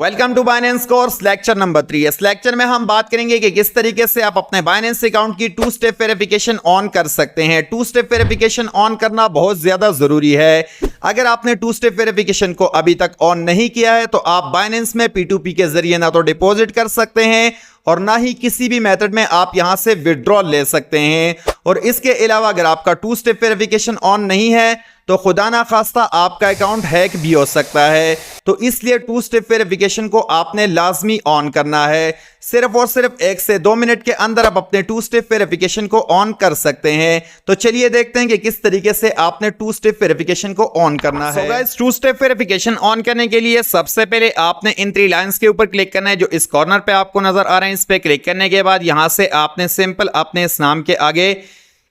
Welcome to Binance course lecture number 3। इस lecture में हम बात करेंगे कि किस तरीके से आप अपने बाइनेंस अकाउंट की 2 स्टेप वेरिफिकेशन ऑन कर सकते हैं। 2 स्टेप वेरिफिकेशन ऑन करना बहुत ज्यादा जरूरी है। अगर आपने 2 स्टेप वेरिफिकेशन को अभी तक ऑन नहीं किया है तो आप बाइनेंस में P2P के जरिए ना तो डिपॉजिट कर सकते हैं और ना ही किसी भी मेथड में आप यहां से विड्रॉल ले सकते हैं। और इसके अलावा अगर आपका 2 स्टेप वेरिफिकेशन ऑन नहीं है तो खुदा ना खास्ता आपका अकाउंट हैक भी हो सकता है। तो इसलिए 2 स्टेप वेरिफिकेशन को आपने लाजमी ऑन करना है। सिर्फ और सिर्फ 1 से 2 मिनट के अंदर आप अपने 2 स्टेप वेरिफिकेशन को ऑन कर सकते हैं। तो चलिए देखते हैं कि किस तरीके से आपने 2 स्टेप वेरिफिकेशन को ऑन करना है। गाइस, 2 स्टेप वेरिफिकेशन ऑन करने के लिए सबसे पहले आपने इन 3 लाइंस के ऊपर क्लिक करना है जो इस कॉर्नर पे आपको नजर आ रहे हैं। इस पे क्लिक करने के बाद यहां से आपने सिंपल अपने इस नाम के आगे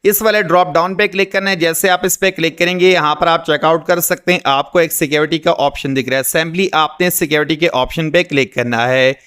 इस वाले ड्रॉप डाउन पे क्लिक करना है। जैसे आप इस पे क्लिक करेंगे यहां पर आप चेकआउट कर सकते हैं। आपको एक सिक्योरिटी का ऑप्शन दिख रहा है। सिंपली आपने सिक्योरिटी के ऑप्शन पे क्लिक करना है।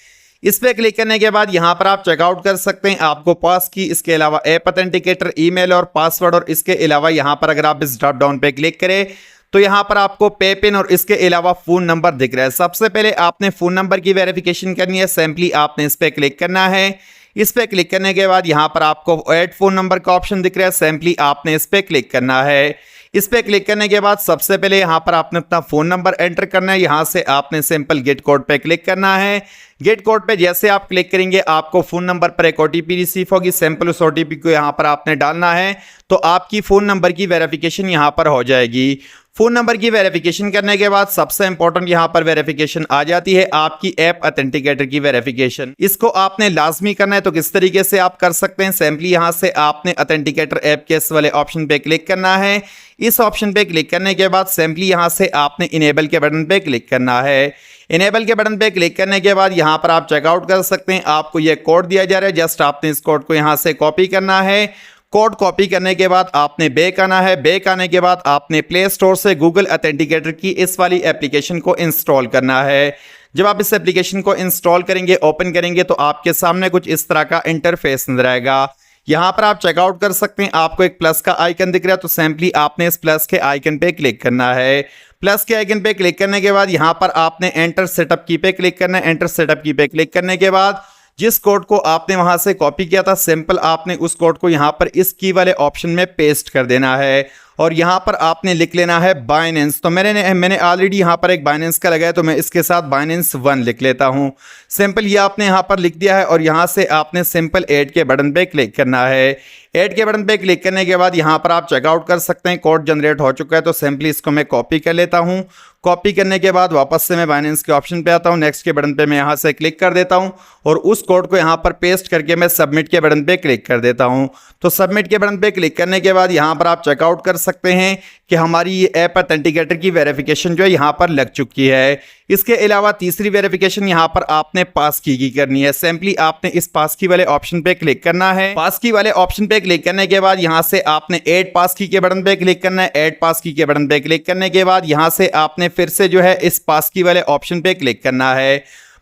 इस पे क्लिक करने के बाद यहां पर आप चेकआउट कर सकते हैं। आपको पास की, इसके अलावा ऐप ऑथेंटिकेटर, ईमेल और पासवर्ड, और इसके अलावा यहां पर अगर आप इस ड्रॉप डाउन पे क्लिक करें तो यहां पर आपको पे पिन और इसके अलावा फोन नंबर दिख रहा है। सबसे पहले आपने फोन नंबर की वेरिफिकेशन करनी है। सिंपली आपने इस पे क्लिक करना है। इस पे क्लिक करने के बाद यहां पर आपको ऐड फोन नंबर का ऑप्शन दिख रहा है। सिंपली आपने इस पे क्लिक करना है। इस पे क्लिक करने के बाद सबसे पहले यहां पर आपने अपना फोन नंबर एंटर करना है। यहां से आपने सिंपल गेट कोड पे क्लिक करना है। गेट कोड पे जैसे आप क्लिक करेंगे आपको फोन नंबर पर एक ओटीपी रिसीव होगी। सिंपल उस ओटीपी को यहां पर आपने डालना है तो आपकी फोन नंबर की वेरिफिकेशन यहां पर हो जाएगी। फोन नंबर की वेरिफिकेशन करने के बाद सबसे इंपॉर्टेंट यहां पर वेरिफिकेशन आ जाती है आपकी ऐप ऑथेंटिकेटर की वेरिफिकेशन। इसको आपने लाजमी करना है। तो किस तरीके से आप कर सकते हैं, सिंपली यहां से आपने ऑथेंटिकेटर ऐप के इस वाले ऑप्शन पे क्लिक करना है। इस ऑप्शन पे क्लिक करने के बाद सिंपली यहां से आपने इनेबल के बटन पे क्लिक करना है। इनेबल के बटन पे क्लिक करने के बाद यहां पर आप चेकआउट कर सकते हैं। आपको यह कोड दिया जा रहा है, जस्ट आपने इस कोड को यहां से कॉपी करना है। कोड कॉपी करने के बाद आपने बैक आना है। बैक आने के बाद आपने प्ले स्टोर से गूगल ऑथेंटिकेटर की इस वाली एप्लीकेशन को इंस्टॉल करना है। जब आप इस एप्लीकेशन को इंस्टॉल करेंगे, ओपन करेंगे तो आपके सामने कुछ इस तरह का इंटरफेस नजर आएगा। यहां पर आप चेकआउट कर सकते हैं। आपको एक प्लस का आइकन दिख रहा है तो सिंपली आपने इस प्लस के आइकन पे क्लिक करना है। प्लस के आइकन पे क्लिक करने के बाद यहां पर आपने एंटर सेटअप की पे क्लिक करना है। एंटर सेटअप की पे क्लिक करने के बाद जिस कोड को आपने वहां से कॉपी किया था सिंपल आपने उस कोड को यहां पर इस की वाले ऑप्शन में पेस्ट कर देना है और यहां पर आपने लिख लेना है बाइनेंस। तो मैंने ऑलरेडी यहां पर एक बाइनेंस का लगाया तो मैं इसके साथ बाइनेंस 1 लिख लेता हूं। सिंपल ये आपने यहां पर लिख दिया है और यहां से आपने सिंपल ऐड के बटन पे क्लिक करना है। ऐड के बटन पे क्लिक करने के बाद यहां पर आप चेकआउट कर सकते हैं। कोड जनरेट हो चुका है तो सिंपली इसको मैं कॉपी कर लेता हूं। कॉपी करने के बाद वापस से मैं बाइनेंस के ऑप्शन पे आता हूं। नेक्स्ट के बटन पे मैं यहां से क्लिक कर देता हूं और उस कोड को यहां पर पेस्ट करके मैं सबमिट के बटन पे क्लिक कर देता हूं। तो सबमिट के बटन पे क्लिक करने के बाद यहां पर आप चेकआउट कर सकते हैं कि हमारी ये ऐप ऑथेंटिकेटर की वेरिफिकेशन जो है यहां पर लग चुकी है। इसके अलावा तीसरी वेरिफिकेशन यहां पर आपने पास की करनी है। सिंपली आपने इस पास की वाले ऑप्शन पे क्लिक करना है। पास की वाले ऑप्शन पे क्लिक करने के बाद यहां से आपने ऐड पास की के बटन पे क्लिक करना है। ऐड पास की के बटन पे क्लिक करने के बाद यहां से आपने फिर से जो है इस पास की वाले ऑप्शन पे क्लिक करना है।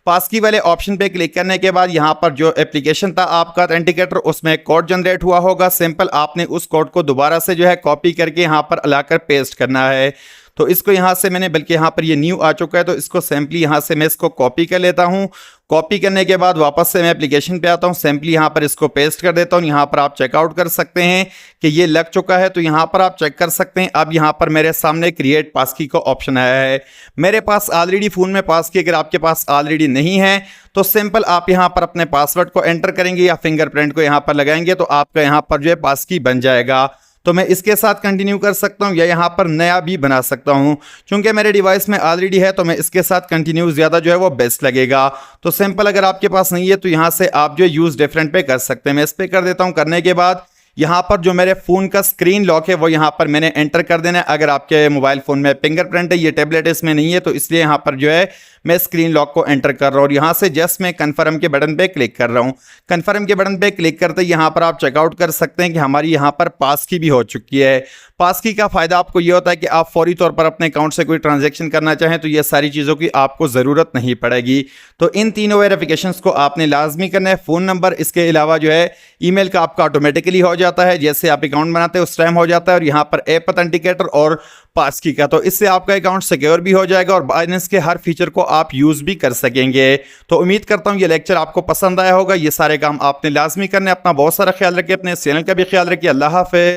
पास की वाले ऑप्शन पे क्लिक करने के बाद यहां पर जो एप्लीकेशन था आपका ऑथेंटिकेटर उसमें कोड जनरेट हुआ होगा। सिंपल आपने उस कोड को दोबारा से जो है कॉपी करके यहां पर लाकर पेस्ट करना है। तो इसको यहां से मैंने, बल्कि यहां पर ये न्यू आ चुका है तो इसको सिंपली यहां से मैं इसको कॉपी कर लेता हूं। कॉपी करने के बाद वापस से मैं एप्लीकेशन पे आता हूं। सिंपली यहां पर इसको पेस्ट कर देता हूं। यहां पर आप चेकआउट कर सकते हैं कि ये लग चुका है। तो यहां पर आप चेक कर सकते हैं। अब यहां पर मेरे सामने क्रिएट पास की का ऑप्शन आया है। मेरे पास ऑलरेडी फोन में पास की, अगर आपके पास ऑलरेडी नहीं है तो सिंपल आप यहां पर अपने पासवर्ड को एंटर करेंगे या फिंगरप्रिंट को यहां पर लगाएंगे तो आपका यहां पर जो है पास की बन जाएगा। तो मैं इसके साथ कंटिन्यू कर सकता हूं या यहां पर नया भी बना सकता हूं। चूंकि मेरे डिवाइस में ऑलरेडी है तो मैं इसके साथ कंटिन्यू ज़्यादा जो है वो बेस्ट लगेगा। तो सिंपल अगर आपके पास नहीं है तो यहां से आप जो यूज़ डिफरेंट पे कर सकते हैं। मैं इस पे कर देता हूं। करने के बाद यहाँ पर जो मेरे फ़ोन का स्क्रीन लॉक है वो यहाँ पर मैंने एंटर कर देना है। अगर आपके मोबाइल फ़ोन में फिंगरप्रिंट है, ये टैबलेट इसमें नहीं है तो इसलिए यहाँ पर जो है मैं स्क्रीन लॉक को एंटर कर रहा हूँ और यहाँ से जस्ट मैं कन्फर्म के बटन पे क्लिक कर रहा हूँ। कन्फर्म के बटन पे क्लिक करते यहाँ पर आप चेकआउट कर सकते हैं कि हमारी यहाँ पर पास की भी हो चुकी है। पासकी का फायदा आपको ये होता है कि आप फौरी तौर पर अपने अकाउंट से कोई ट्रांजैक्शन करना चाहें तो ये सारी चीज़ों की आपको ज़रूरत नहीं पड़ेगी। तो इन तीनों वेरिफिकेशंस को आपने लाजमी करना है। फ़ोन नंबर, इसके अलावा जो है ईमेल का आपका ऑटोमेटिकली हो जाता है, जैसे आप अकाउंट बनाते हैं उस टाइम हो जाता है, और यहाँ पर ऐप ऑथेंटिकेटर और पासकी का, तो इससे आपका अकाउंट सिक्योर भी हो जाएगा और बाइनेंस के हर फीचर को आप यूज़ भी कर सकेंगे। तो उम्मीद करता हूँ ये लेक्चर आपको पसंद आया होगा। ये सारे काम आपने लाजमी करने। अपना बहुत सारा ख्याल रखिए, अपने चैनल का भी ख्याल रखिए। अल्लाह हाफ़िज़।